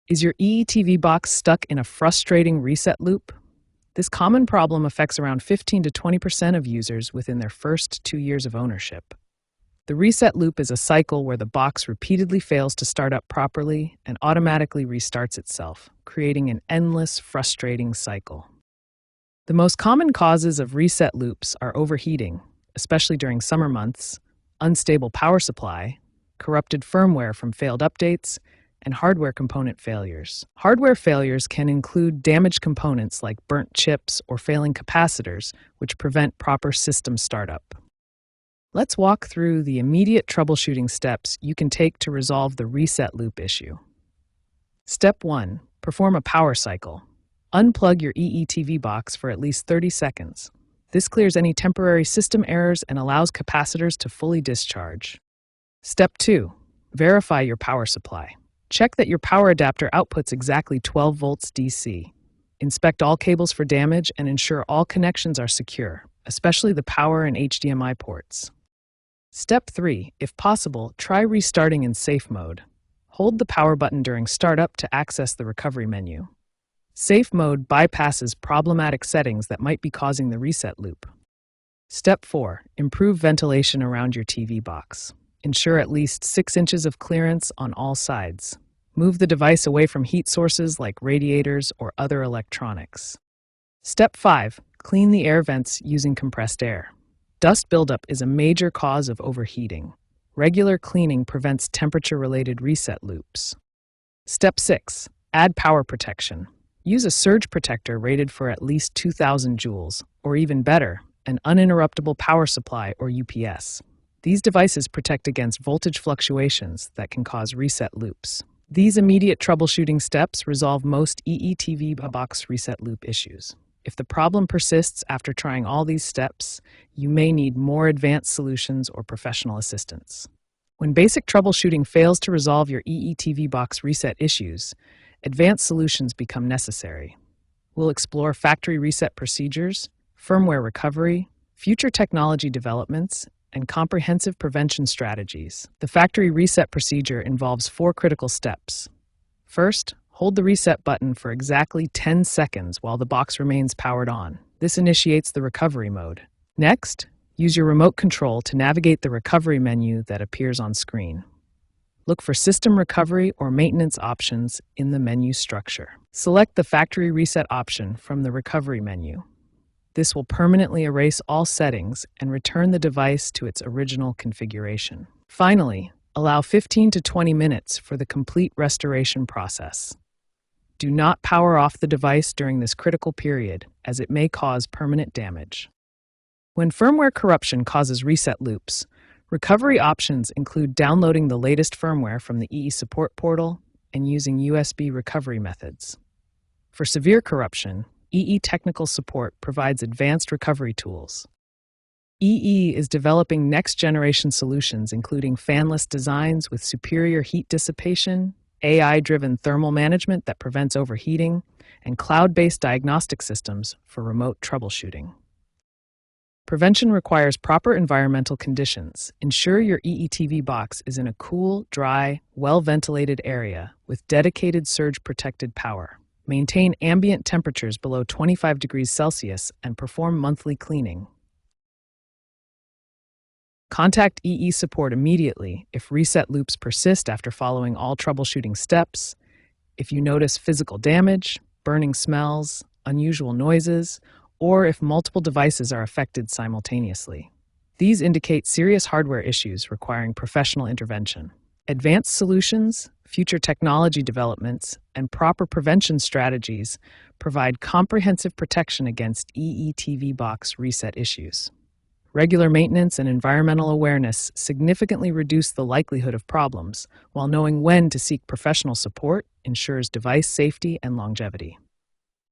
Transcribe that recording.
Is your EETV box stuck in a frustrating reset loop? This common problem affects around 15 to 20% of users within their first 2 years of ownership. The reset loop is a cycle where the box repeatedly fails to start up properly and automatically restarts itself, creating an endless, frustrating cycle. The most common causes of reset loops are overheating, especially during summer months, unstable power supply, corrupted firmware from failed updates, and hardware component failures. Hardware failures can include damaged components like burnt chips or failing capacitors, which prevent proper system startup. Let's walk through the immediate troubleshooting steps you can take to resolve the reset loop issue. Step 1. Perform a power cycle. Unplug your EETV box for at least 30 seconds. This clears any temporary system errors and allows capacitors to fully discharge. Step 2. Verify your power supply. Check that your power adapter outputs exactly 12 volts DC. Inspect all cables for damage and ensure all connections are secure, especially the power and HDMI ports. Step 3. If possible, try restarting in safe mode. Hold the power button during startup to access the recovery menu. Safe mode bypasses problematic settings that might be causing the reset loop. Step 4. Improve ventilation around your TV box. Ensure at least 6 inches of clearance on all sides. Move the device away from heat sources like radiators or other electronics. Step 5. Clean the air vents using compressed air. Dust buildup is a major cause of overheating. Regular cleaning prevents temperature-related reset loops. Step 6. Add power protection. Use a surge protector rated for at least 2,000 joules, or even better, an uninterruptible power supply or UPS. These devices protect against voltage fluctuations that can cause reset loops. These immediate troubleshooting steps resolve most EETV box reset loop issues. If the problem persists after trying all these steps, you may need more advanced solutions or professional assistance. When basic troubleshooting fails to resolve your EETV box reset issues, advanced solutions become necessary. We'll explore factory reset procedures, firmware recovery, future technology developments, and comprehensive prevention strategies. The factory reset procedure involves 4 critical steps. First, hold the reset button for exactly 10 seconds while the box remains powered on. This initiates the recovery mode. Next, use your remote control to navigate the recovery menu that appears on screen. Look for system recovery or maintenance options in the menu structure. Select the factory reset option from the recovery menu. This will permanently erase all settings and return the device to its original configuration. Finally, allow 15 to 20 minutes for the complete restoration process. Do not power off the device during this critical period, as it may cause permanent damage. When firmware corruption causes reset loops, recovery options include downloading the latest firmware from the EE support portal and using USB recovery methods. For severe corruption, EE Technical Support provides advanced recovery tools. EE is developing next-generation solutions including fanless designs with superior heat dissipation, AI-driven thermal management that prevents overheating, and cloud-based diagnostic systems for remote troubleshooting. Prevention requires proper environmental conditions. Ensure your EETV box is in a cool, dry, well-ventilated area with dedicated surge-protected power. Maintain ambient temperatures below 25 degrees Celsius and perform monthly cleaning. Contact EE support immediately if reset loops persist after following all troubleshooting steps, if you notice physical damage, burning smells, unusual noises, or if multiple devices are affected simultaneously. These indicate serious hardware issues requiring professional intervention. Advanced solutions, future technology developments, and proper prevention strategies provide comprehensive protection against EETV box reset issues. Regular maintenance and environmental awareness significantly reduce the likelihood of problems, while knowing when to seek professional support ensures device safety and longevity.